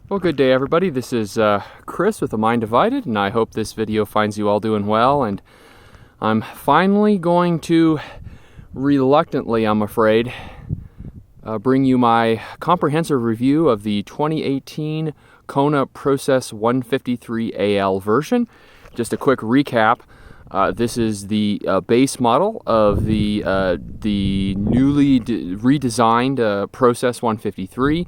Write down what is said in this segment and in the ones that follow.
Well, good day everybody. This is Chris with A Mind Divided, and I hope this video finds you all doing well. And I'm finally going to, reluctantly I'm afraid, bring you my comprehensive review of the 2018 Kona Process 153AL version. Just a quick recap. This is the base model of the newly redesigned Process 153.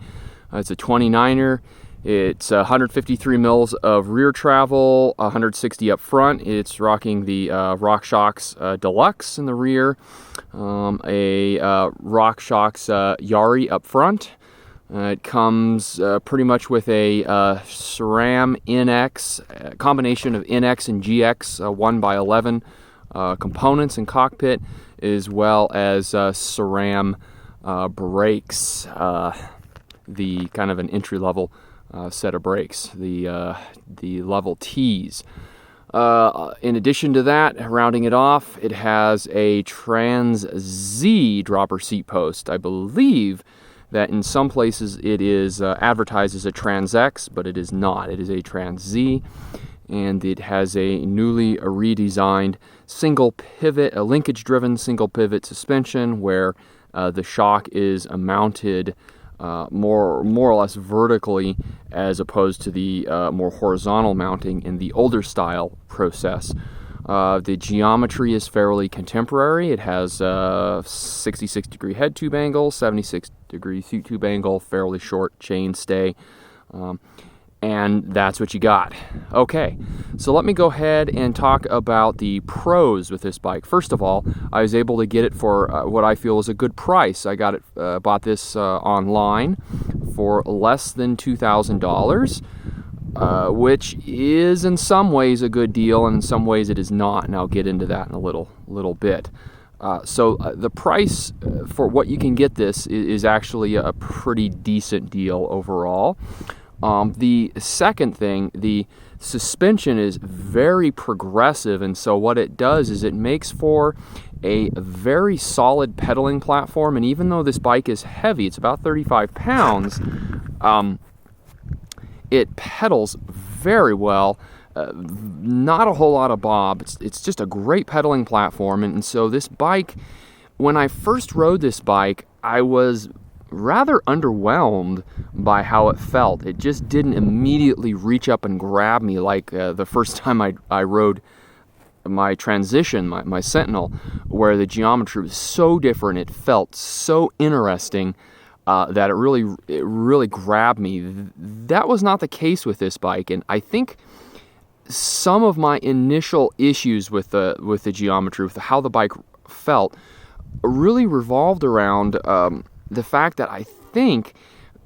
It's a 29er. It's 153 mils of rear travel, 160 up front. It's rocking the RockShox Deluxe in the rear, a RockShox Yari up front. It comes pretty much with a SRAM NX, combination of NX and GX 1x11 components and cockpit, as well as SRAM brakes, the kind of an entry-level set of brakes, the level T's. In addition to that, rounding it off, it has a Trans Z dropper seat post. I believe that in some places it is advertised as a Trans X, but it is not. It is a Trans Z, and it has a newly redesigned single pivot, a linkage-driven single pivot suspension where the shock is mounted more or less vertically, as opposed to the more horizontal mounting in the older style Process. The geometry is fairly contemporary. It has 66-degree head tube angle, 76-degree seat tube angle, fairly short chain stay, and that's what you got. Okay, so let me go ahead and talk about the pros with this bike. First of all, I was able to get it for what I feel is a good price. I got it, bought this online for less than $2,000. Which is in some ways a good deal, and in some ways it is not, and I'll get into that in a little bit. So the price for what you can get this is actually a pretty decent deal overall. The second thing, the suspension is very progressive, and so what it does is it makes for a very solid pedaling platform. And even though this bike is heavy, it's about 35 pounds, it pedals very well, not a whole lot of bob. It's just a great pedaling platform. And so this bike, when I first rode this bike, I was rather underwhelmed by how it felt. It just didn't immediately reach up and grab me like the first time I rode my Transition, my Sentinel, where the geometry was so different. It felt so interesting. That it really grabbed me. That was not the case with this bike, and I think some of my initial issues with the geometry, with how the bike felt, really revolved around the fact that I think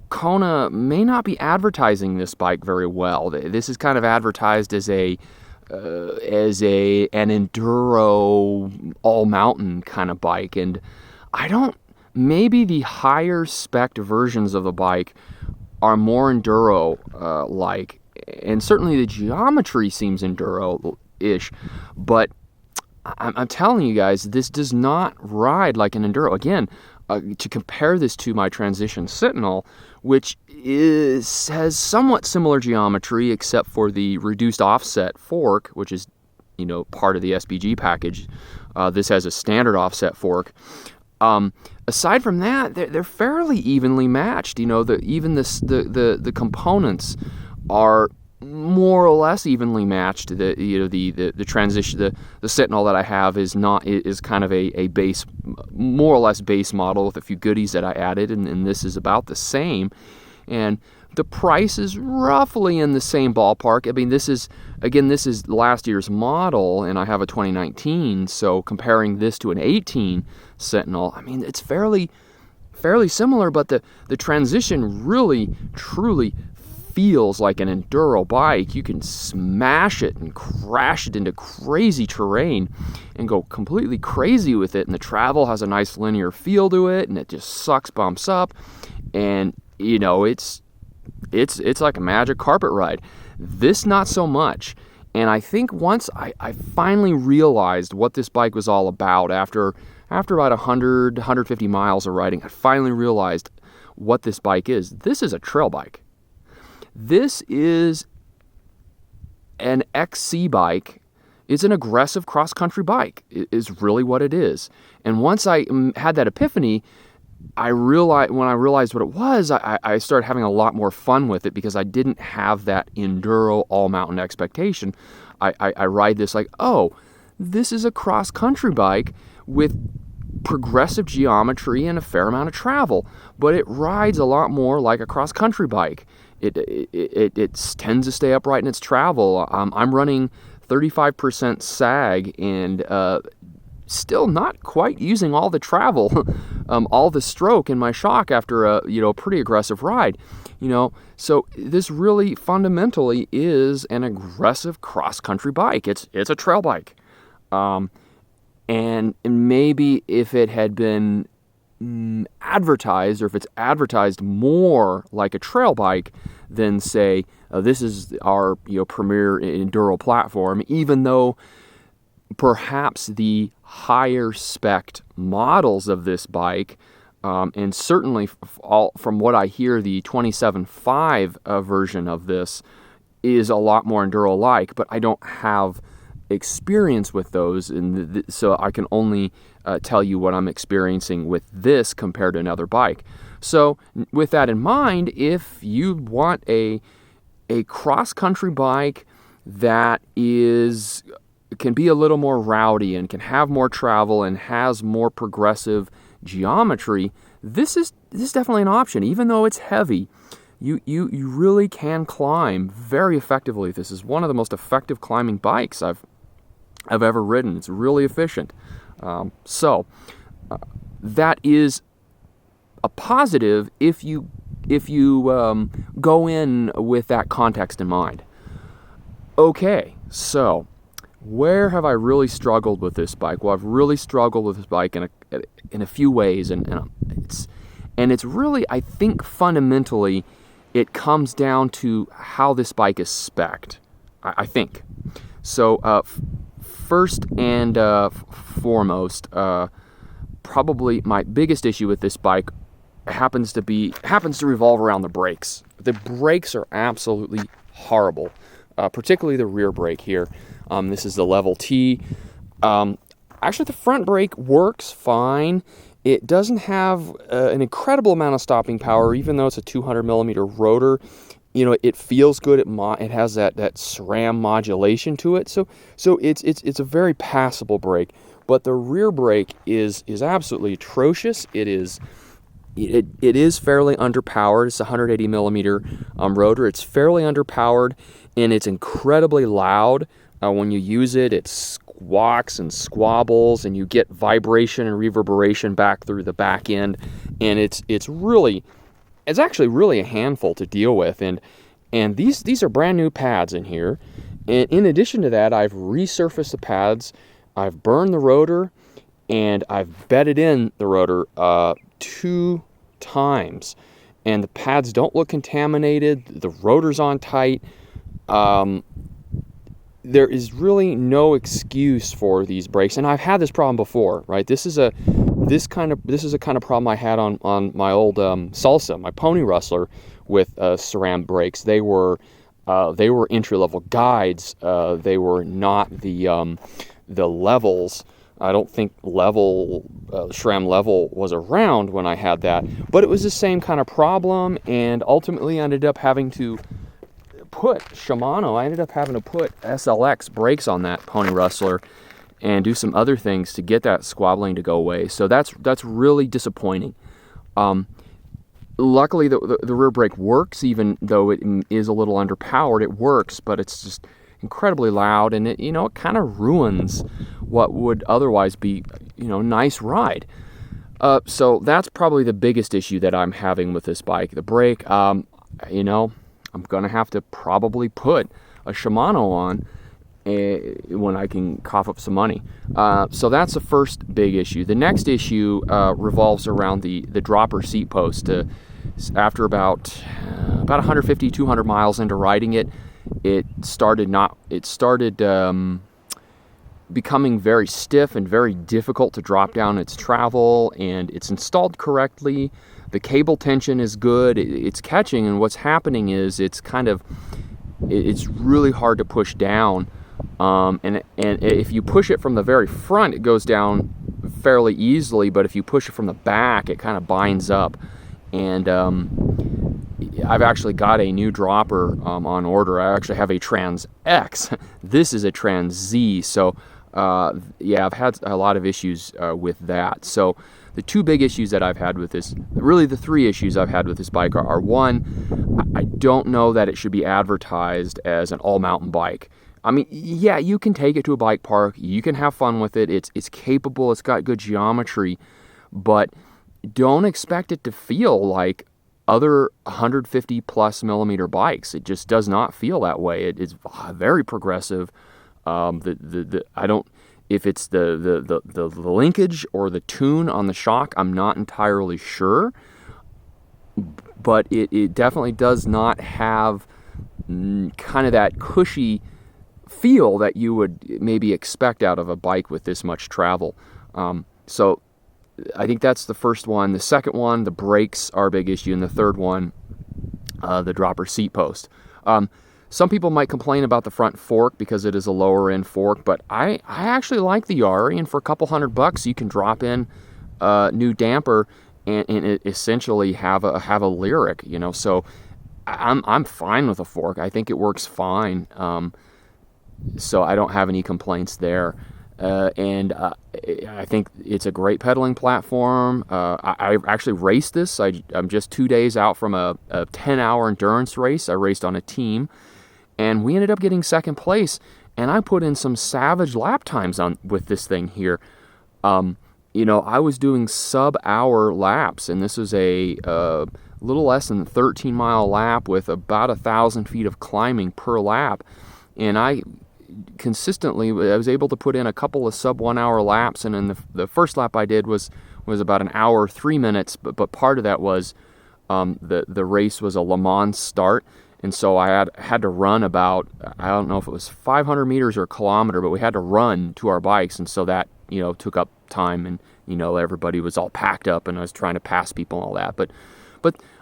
Kona may not be advertising this bike very well. This is kind of advertised as an enduro all mountain kind of bike, and maybe the higher spec versions of the bike are more enduro-like, and certainly the geometry seems enduro-ish, but I'm telling you guys, this does not ride like an enduro. Again, to compare this to my Transition Sentinel, which has somewhat similar geometry except for the reduced offset fork, which is part of the SPG package. This has a standard offset fork. Aside from that, they're fairly evenly matched. Even the components are more or less evenly matched. The Transition, the Sentinel that I have is kind of a base, more or less base model with a few goodies that I added, and this is about the same. And the price is roughly in the same ballpark. I mean, this is last year's model, and I have a 2019, so comparing this to an 18 Sentinel, I mean, it's fairly similar, but the Transition really, truly feels like an enduro bike. You can smash it and crash it into crazy terrain and go completely crazy with it, and the travel has a nice linear feel to it, and it just sucks bumps up, and it's like a magic carpet ride. This, not so much. And I think once I finally realized what this bike was all about, after about 150 miles of riding, I finally realized what this bike is. This is a trail bike. This is an XC bike. It's an aggressive cross-country bike, is really what it is. And once I had that epiphany, when I realized what it was, I started having a lot more fun with it because I didn't have that enduro all-mountain expectation. I ride this like, oh, this is a cross-country bike with progressive geometry and a fair amount of travel, but it rides a lot more like a cross-country bike. It tends to stay upright in its travel. I'm running 35% sag and still not quite using all the travel, all the stroke in my shock after a pretty aggressive ride. So this really fundamentally is an aggressive cross-country bike. It's a trail bike. And maybe if it had been advertised, or if it's advertised more like a trail bike than, say, this is our premier enduro platform, even though perhaps the higher spec models of this bike, and certainly from what I hear, the 27.5 version of this is a lot more enduro-like, but I don't have experience with those, and so I can only tell you what I'm experiencing with this compared to another bike. So with that in mind, if you want a cross-country bike that can be a little more rowdy and can have more travel and has more progressive geometry, this is definitely an option. Even though it's heavy, you really can climb very effectively. This is one of the most effective climbing bikes I've ever ridden. It's really efficient. So that is a positive if you go in with that context in mind. Okay, so where have I really struggled with this bike? Well, I've really struggled with this bike in a few ways, and it's really, I think fundamentally it comes down to how this bike is spec'd. I think so. First and foremost, probably my biggest issue with this bike happens to revolve around the brakes. The brakes are absolutely horrible, particularly the rear brake here. This is the Level T. Actually, the front brake works fine. It doesn't have an incredible amount of stopping power, even though it's a 200 millimeter rotor. It feels good. It has that SRAM modulation to it, so it's a very passable brake. But the rear brake is absolutely atrocious. It is fairly underpowered. It's a 180 millimeter rotor. It's fairly underpowered, and it's incredibly loud when you use it. It squawks and squabbles, and you get vibration and reverberation back through the back end, and it's actually really a handful to deal with, and these are brand new pads in here. And in addition to that, I've resurfaced the pads, I've burned the rotor, and I've bedded in the rotor 2 times. And the pads don't look contaminated, the rotor's on tight. There is really no excuse for these brakes, and I've had this problem before, right? This is a kind of problem I had on my old Salsa, my pony rustler, with SRAM brakes. They were entry-level guides. They were not the levels. I don't think SRAM level was around when I had that, but it was the same kind of problem, and ultimately ended up having to put SLX brakes on that pony rustler and do some other things to get that squabbling to go away. So that's really disappointing. Luckily, the rear brake works, even though it is a little underpowered. It works, but it's just incredibly loud, and it kind of ruins what would otherwise be nice ride. So that's probably the biggest issue that I'm having with this bike. The brake, I'm gonna have to probably put a Shimano on when I can cough up some money. So that's the first big issue. The next issue revolves around the dropper seat post. After about 150, 200 miles into riding it, it started becoming very stiff and very difficult to drop down its travel, and it's installed correctly. The cable tension is good. It's catching, and what's happening is it's really hard to push down. And if you push it from the very front, it goes down fairly easily, but if you push it from the back, it kind of binds up. And I've actually got a new dropper on order. I actually have a Trans X. This is a Trans Z. So yeah, I've had a lot of issues with that. So the two big issues that I've had with this, really the three issues I've had with this bike are one, I don't know that it should be advertised as an all-mountain bike. I mean, yeah, you can take it to a bike park, you can have fun with it, it's capable, it's got good geometry, but don't expect it to feel like other 150 plus millimeter bikes. It just does not feel that way. It's very progressive. I don't, if it's the linkage or the tune on the shock, I'm not entirely sure, but it definitely does not have kind of that cushy feel that you would maybe expect out of a bike with this much travel. So I think that's the first one. The second one, the brakes are a big issue, and the third one, the dropper seat post. Some people might complain about the front fork because it is a lower end fork, but I actually like the Yari, and for a couple $100 you can drop in a new damper and it essentially have a lyric, you know. So I'm fine with a fork. I think it works fine. So I don't have any complaints there. And I think it's a great pedaling platform. I actually raced this. I'm just 2 days out from a 10-hour endurance race. I raced on a team, and we ended up getting second place. And I put in some savage lap times with this thing here. You know, I was doing sub-hour laps, and this was a little less than a 13-mile lap with about 1,000 feet of climbing per lap. And I was able to put in a couple of sub 1 hour laps, and then the first lap I did was about an hour 3 minutes, but part of that was the race was a Le Mans start, and so I had to run about, I don't know if it was 500 meters or a kilometer, but we had to run to our bikes, and so that, you know, took up time, and you know, everybody was all packed up, and I was trying to pass people and all that, but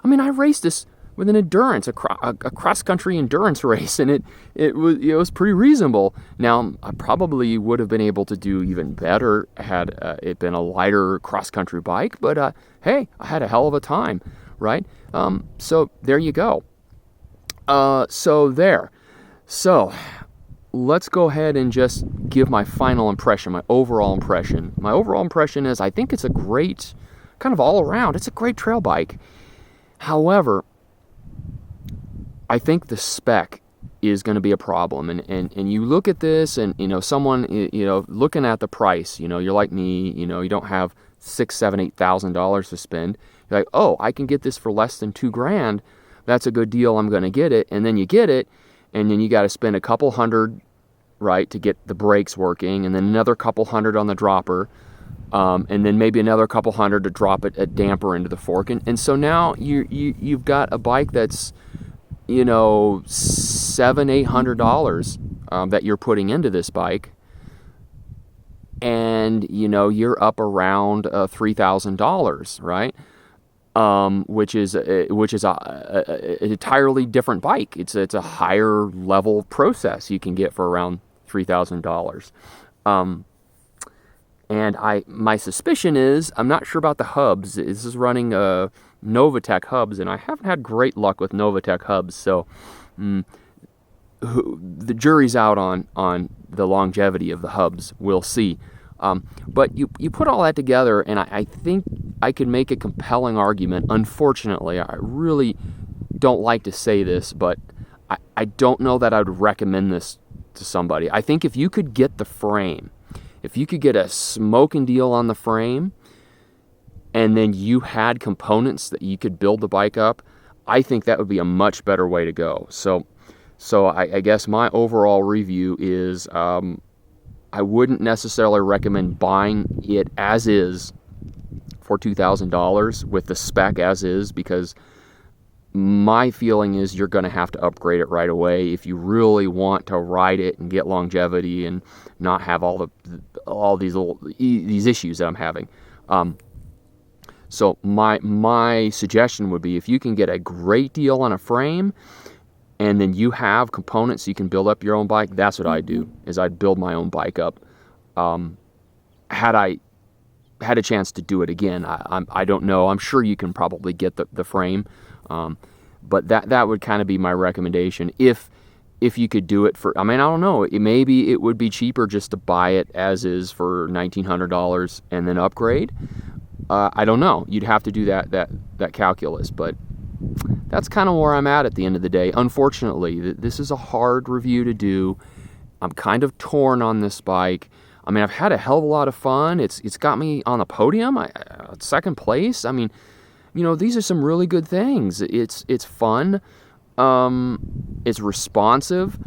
I mean, I raced this with an endurance, a cross-country endurance race, and it was pretty reasonable. Now, I probably would have been able to do even better had it been a lighter cross-country bike, but hey, I had a hell of a time, right? So there you go. So let's go ahead and just give my final impression, my overall impression. My overall impression is I think it's a great, kind of all around, it's a great trail bike. However, I think the spec is going to be a problem, and you look at this, and you know, someone, you know, looking at the price, you know, you're like me, you know, you don't have $6,000, $7,000, $8,000 to spend. You're like, oh, I can get this for less than $2,000. That's a good deal. I'm going to get it, and then you get it, and then you got to spend a couple $100, right, to get the brakes working, and then another couple $100 on the dropper, and then maybe another couple $100 to drop a damper into the fork, and so now you've got a bike that's, you know, $700-800 that you're putting into this bike, and you know, you're up around $3,000, right? Which is a entirely different bike. It's a higher level process you can get for around $3,000. And my suspicion is, I'm not sure about the hubs. This is running Novatec hubs, and I haven't had great luck with Novatec hubs, so the jury's out on the longevity of the hubs. We'll see. But you put all that together, and I think I could make a compelling argument. Unfortunately, I really don't like to say this, but I don't know that I would recommend this to somebody. I think if you could get the frame, if you could get a smoking deal on the frame, and then you had components that you could build the bike up, I think that would be a much better way to go. So I guess my overall review is I wouldn't necessarily recommend buying it as is for $2,000 with the spec as is, because my feeling is you're going to have to upgrade it right away if you really want to ride it and get longevity and not have all these issues that I'm having. So my suggestion would be, if you can get a great deal on a frame and then you have components so you can build up your own bike, that's what I'd do, is I'd build my own bike up. Had I had a chance to do it again, I don't know. I'm sure you can probably get the frame, but that would kind of be my recommendation. If you could do it for, I mean, I don't know, maybe it would be cheaper just to buy it as is for $1,900 and then upgrade. I don't know. You'd have to do that calculus, but that's kind of where I'm at the end of the day. Unfortunately, this is a hard review to do. I'm kind of torn on this bike. I mean, I've had a hell of a lot of fun. It's got me on the podium, second place. I mean, you know, these are some really good things. It's fun. It's responsive.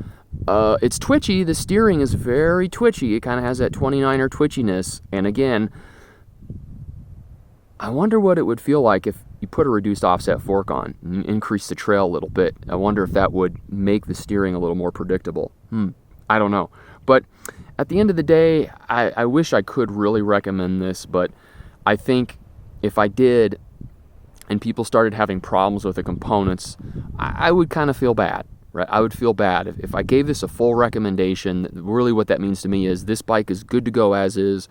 It's twitchy. The steering is very twitchy. It kind of has that 29er twitchiness. And again, I wonder what it would feel like if you put a reduced offset fork on and increase the trail a little bit. I wonder if that would make the steering a little more predictable. I don't know. But at the end of the day, I wish I could really recommend this, but I think if I did and people started having problems with the components, I would kind of feel bad, right? I would feel bad. If I gave this a full recommendation, really what that means to me is this bike is good to go as is,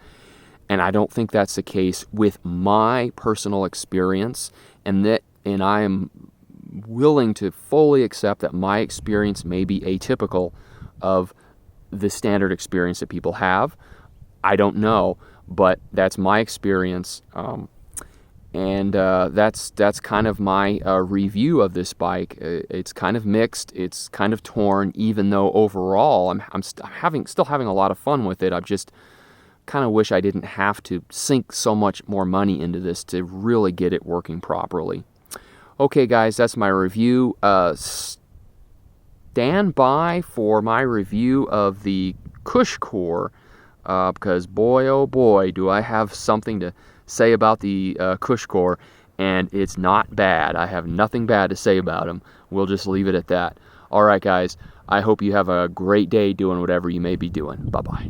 and I don't think that's the case with my personal experience, and I am willing to fully accept that my experience may be atypical of the standard experience that people have. I don't know, but that's my experience, and that's kind of my review of this bike. It's kind of mixed. It's kind of torn, even though overall I'm still having a lot of fun with it. I just kind of wish I didn't have to sink so much more money into this to really get it working properly. Okay, guys, that's my review. Stand by for my review of the Cush Core, because boy, oh boy, do I have something to say about the Cush Core, and it's not bad. I have nothing bad to say about them. We'll just leave it at that. All right, guys, I hope you have a great day doing whatever you may be doing. Bye-bye.